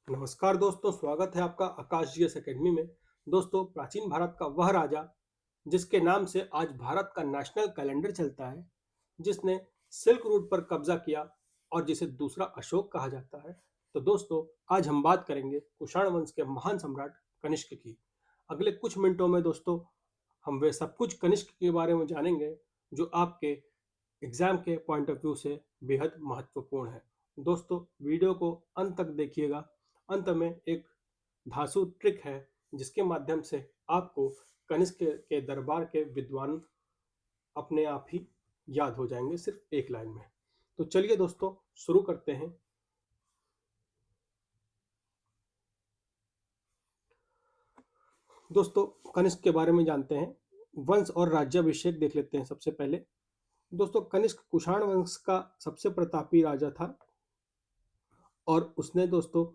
नमस्कार दोस्तों, स्वागत है आपका आकाश जीएस एकेडमी में। दोस्तों, प्राचीन भारत का वह राजा जिसके नाम से आज भारत का नेशनल कैलेंडर चलता है, जिसने सिल्क रूट पर कब्जा किया और जिसे दूसरा अशोक कहा जाता है। तो दोस्तों, आज हम बात करेंगे कुषाण वंश के महान सम्राट कनिष्क की। अगले कुछ मिनटों में दोस्तों हम वे सब कुछ कनिष्क के बारे में जानेंगे जो आपके एग्जाम के पॉइंट ऑफ व्यू से बेहद महत्वपूर्ण है। दोस्तों, वीडियो को अंत तक देखिएगा। अंत में एक धांसू ट्रिक है जिसके माध्यम से आपको कनिष्क के दरबार के विद्वान अपने आप ही याद हो जाएंगे सिर्फ एक लाइन में। तो चलिए दोस्तों, शुरू करते हैं। दोस्तों, कनिष्क के बारे में जानते हैं। वंश और राज्याभिषेक देख लेते हैं सबसे पहले। दोस्तों, कनिष्क कुषाण वंश का सबसे प्रतापी राजा था और उसने दोस्तों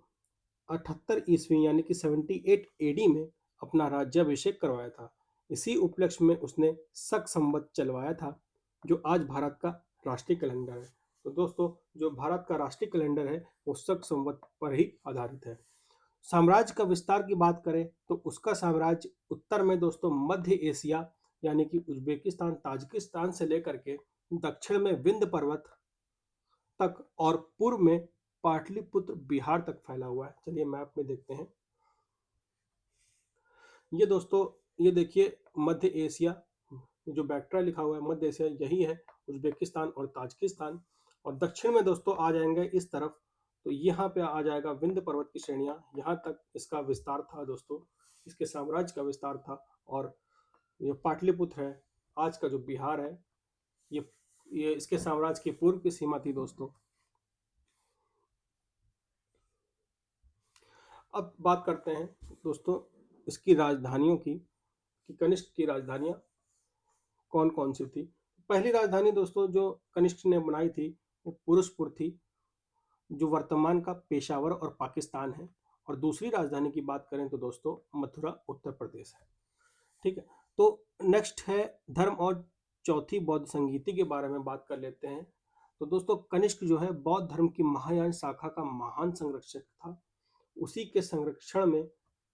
78 ईस्वी यानी कि 78 एडी में अपना राज्याभिषेक करवाया था। इसी उपलक्ष्य में उसने शक संवत चलवाया था जो आज भारत का राष्ट्रीय कैलेंडर है। तो दोस्तों, जो भारत का राष्ट्रीय कैलेंडर है वो शक संवत पर ही आधारित है। साम्राज्य का विस्तार की बात करें तो उसका साम्राज्य उत्तर में दोस्तों मध्य एशिया यानी कि उज्बेकिस्तान ताजिकिस्तान से लेकर के दक्षिण में विंध्य पर्वत तक और पूर्व में पाटलिपुत्र बिहार तक फैला हुआ है। चलिए मैप में देखते हैं। ये दोस्तों, ये देखिए मध्य एशिया, जो बैक्ट्रा लिखा हुआ है मध्य एशिया यही है, उज्बेकिस्तान और ताजिकिस्तान। और दक्षिण में दोस्तों आ जाएंगे इस तरफ, तो यहाँ पे आ जाएगा विंध्य पर्वत की श्रेणियां, यहाँ तक इसका विस्तार था दोस्तों, इसके साम्राज्य का विस्तार था। और ये पाटलिपुत्र है, आज का जो बिहार है, ये ये इसके साम्राज्य की पूर्व की सीमा थी दोस्तों। अब बात करते हैं दोस्तों इसकी राजधानियों की, कि कनिष्क की राजधानियां कौन कौन सी थी। पहली राजधानी दोस्तों जो कनिष्क ने बनाई थी वो पुरुषपुर थी, जो वर्तमान का पेशावर और पाकिस्तान है। और दूसरी राजधानी की बात करें तो दोस्तों मथुरा उत्तर प्रदेश है। ठीक है। तो नेक्स्ट है धर्म और चौथी बौद्ध संगीति के बारे में बात कर लेते हैं। तो दोस्तों कनिष्क जो है बौद्ध धर्म की महायान शाखा का महान संरक्षक था। उसी के संरक्षण में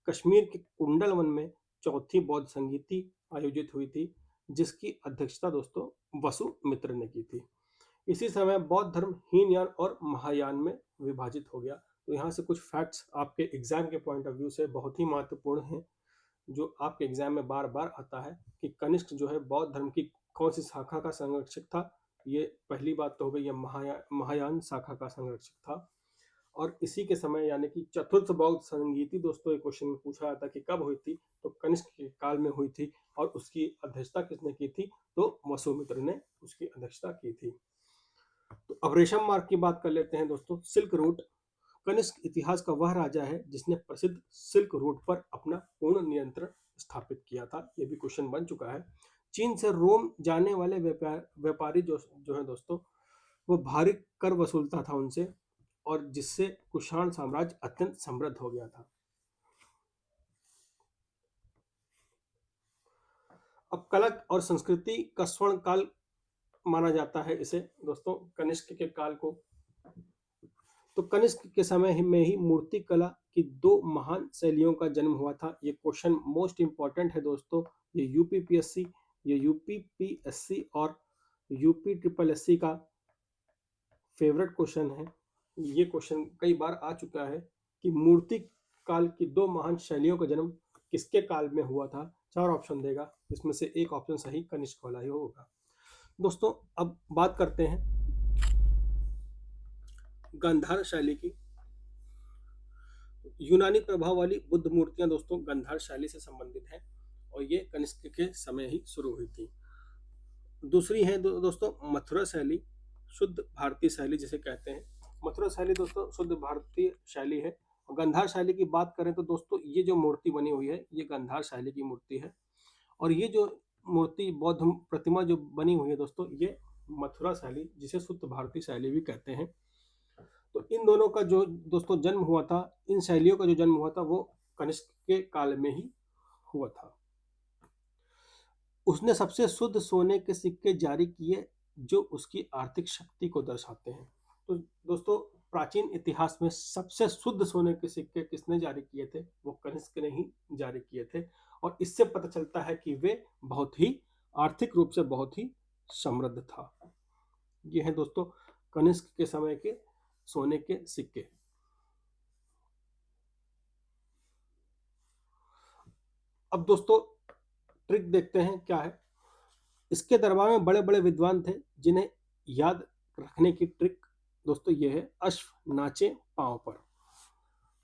कश्मीर के कुंडल वन में चौथी बौद्ध संगीति आयोजित हुई थी, जिसकी अध्यक्षता दोस्तों वसुमित्र ने की थी। इसी समय बौद्ध धर्म हीनयान और महायान में विभाजित हो गया। तो यहाँ से कुछ फैक्ट्स आपके एग्जाम के पॉइंट ऑफ व्यू से बहुत ही महत्वपूर्ण हैं, जो आपके एग्जाम में बार बार आता है कि कनिष्क जो है बौद्ध धर्म की कौन सी शाखा का संरक्षक था। ये पहली बात तो हो गई, ये महायान शाखा का संरक्षक था। और इसी के समय यानी कि चतुर्थ बौद्ध संगीति दोस्तों एक क्वेश्चन में पूछा जाता कि कब हुई थी, तो कनिष्क के काल में हुई थी। और उसकी अध्यक्षता किसने की थी, तो वसुमित्र ने उसकी अध्यक्षता की थी। तो अब रेशम मार्ग की बात कर लेते हैं दोस्तों। सिल्क रूट, कनिष्क इतिहास का वह राजा है जिसने प्रसिद्ध सिल्क रूट पर अपना पूर्ण नियंत्रण स्थापित किया था। यह भी क्वेश्चन बन चुका है। चीन से रोम जाने वाले व्यापारी जो जो है दोस्तों, वो भारी कर वसूलता था उनसे, और जिससे कुषाण साम्राज्य अत्यंत समृद्ध हो गया था। अब कला और संस्कृति का स्वर्ण काल माना जाता है इसे दोस्तों, कनिष्क के काल को। तो कनिष्क के समय में ही मूर्ति कला की दो महान शैलियों का जन्म हुआ था। ये क्वेश्चन मोस्ट इंपॉर्टेंट है दोस्तों। ये यूपीपीएससी, ये यूपीपीएससी और यूपी ट्रिपल एससी का फेवरेट क्वेश्चन है। ये क्वेश्चन कई बार आ चुका है कि मूर्ति काल की दो महान शैलियों का जन्म किसके काल में हुआ था। चार ऑप्शन देगा, इसमें से एक ऑप्शन सही कनिष्क वाला ही होगा। दोस्तों अब बात करते हैं गांधार शैली की। यूनानी प्रभाव वाली बुद्ध मूर्तियां दोस्तों गांधार शैली से संबंधित हैं, और ये कनिष्क के समय ही शुरू हुई थी। दूसरी है दोस्तों मथुरा शैली, शुद्ध भारतीय शैली जिसे कहते हैं। मथुरा शैली दोस्तों शुद्ध भारतीय शैली है। और गांधार शैली की बात करें तो दोस्तों ये जो मूर्ति बनी हुई है ये गांधार शैली की मूर्ति है। और ये जो मूर्ति बौद्ध प्रतिमा जो बनी हुई है दोस्तों, ये मथुरा शैली जिसे शुद्ध भारतीय शैली भी कहते हैं। तो इन दोनों का जो दोस्तों जन्म हुआ था, इन शैलियों का जो जन्म हुआ था वो कनिष्क के काल में ही हुआ था। उसने सबसे शुद्ध सोने के सिक्के जारी किए जो उसकी आर्थिक शक्ति को दर्शाते हैं। तो दोस्तों प्राचीन इतिहास में सबसे शुद्ध सोने के सिक्के किसने जारी किए थे? वो कनिष्क ने ही जारी किए थे। और इससे पता चलता है कि वे बहुत ही आर्थिक रूप से बहुत ही समृद्ध था। ये है दोस्तों कनिष्क के समय के सोने के सिक्के। अब दोस्तों ट्रिक देखते हैं क्या है। इसके दरबार में बड़े बड़े विद्वान थे जिन्हें याद रखने की ट्रिक दोस्तों ये है अश्व नाचे पांव पर।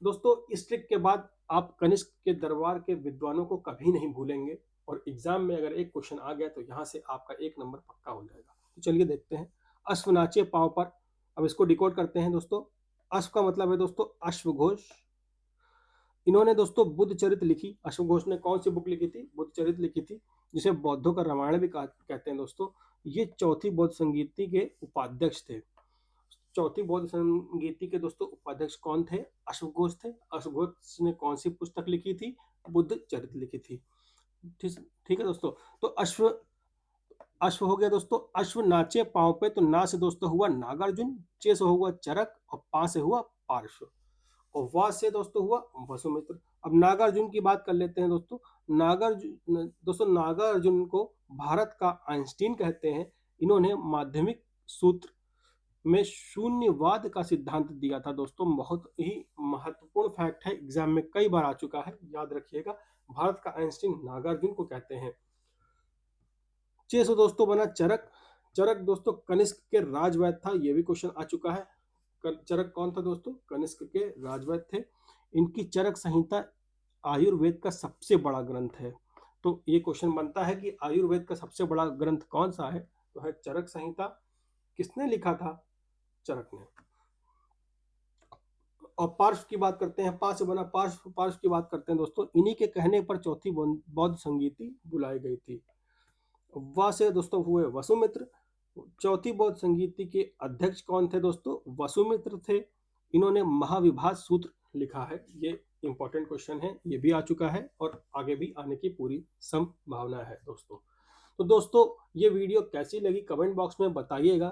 दोस्तों इस ट्रिक के बाद आप कनिष्क के दरबार के विद्वानों को कभी नहीं भूलेंगे और एग्जाम में अगर एक क्वेश्चन आ गया तो यहां से आपका 1 नंबर पक्का हो जाएगा। तो चलिए देखते हैं अश्व नाचे पांव पर। अब इसको डिकोड करते हैं दोस्तों। अश्व का मतलब है दोस्तों अश्वघोष। इन्होंने दोस्तों बुद्ध चरित लिखी। अश्वघोष ने कौन सी बुक लिखी थी? बुद्ध चरित लिखी थी, जिसे बौद्धों का रामायण भी कहते हैं दोस्तों। ये चौथी बौद्ध संगीति के उपाध्यक्ष थे। चौथी बौद्ध संगीति के दोस्तों उपाध्यक्ष कौन थे? अश्वघोष थे। अश्वघोष ने कौन सी पुस्तक लिखी थी? बुद्ध चरित लिखी थी। ठीक है दोस्तों। तो अश्व हो गया दोस्तों। अश्व नाचे पांव पे, तो ना से दोस्तों हुआ नागार्जुन, चे से हुआ चरक और पा से हुआ पार्श्व और वा से दोस्तों हुआ वसुमित्र। अब नागार्जुन की बात कर लेते हैं दोस्तों। नागार्जुन को भारत का आइंस्टीन कहते हैं। इन्होंने माध्यमिक सूत्र में शून्यवाद का सिद्धांत दिया था दोस्तों। बहुत ही महत्वपूर्ण फैक्ट है, एग्जाम में कई बार आ चुका है, याद रखिएगा। भारत का आइंस्टीन नागार्जुन को कहते हैं। 600 दोस्तों बना चरक। चरक दोस्तों कनिष्क के राजवैद्य था, यह भी क्वेश्चन आ चुका है। चरक कौन था दोस्तों? कनिष्क के राजवैद्य थे। इनकी चरक संहिता आयुर्वेद का सबसे बड़ा ग्रंथ है। तो ये क्वेश्चन बनता है कि आयुर्वेद का सबसे बड़ा ग्रंथ कौन सा है? तो है चरक संहिता। किसने लिखा था? चरक ने। और पार्श्व की बात करते हैं, पा से बना पार्श्व। पार्श्व की बात करते हैं दोस्तों। इन्हीं के कहने पर चौथी बौद्ध संगीति बुलाई गई थी। वा से दोस्तों हुए वसुमित्र। चौथी बौद्ध संगीति के अध्यक्ष कौन थे दोस्तों? वसुमित्र थे। इन्होंने महाविभाज सूत्र लिखा है। ये इंपॉर्टेंट क्वेश्चन है, ये भी आ चुका है और आगे भी आने की पूरी संभावना है दोस्तों। तो दोस्तों ये वीडियो कैसी लगी कमेंट बॉक्स में बताइएगा।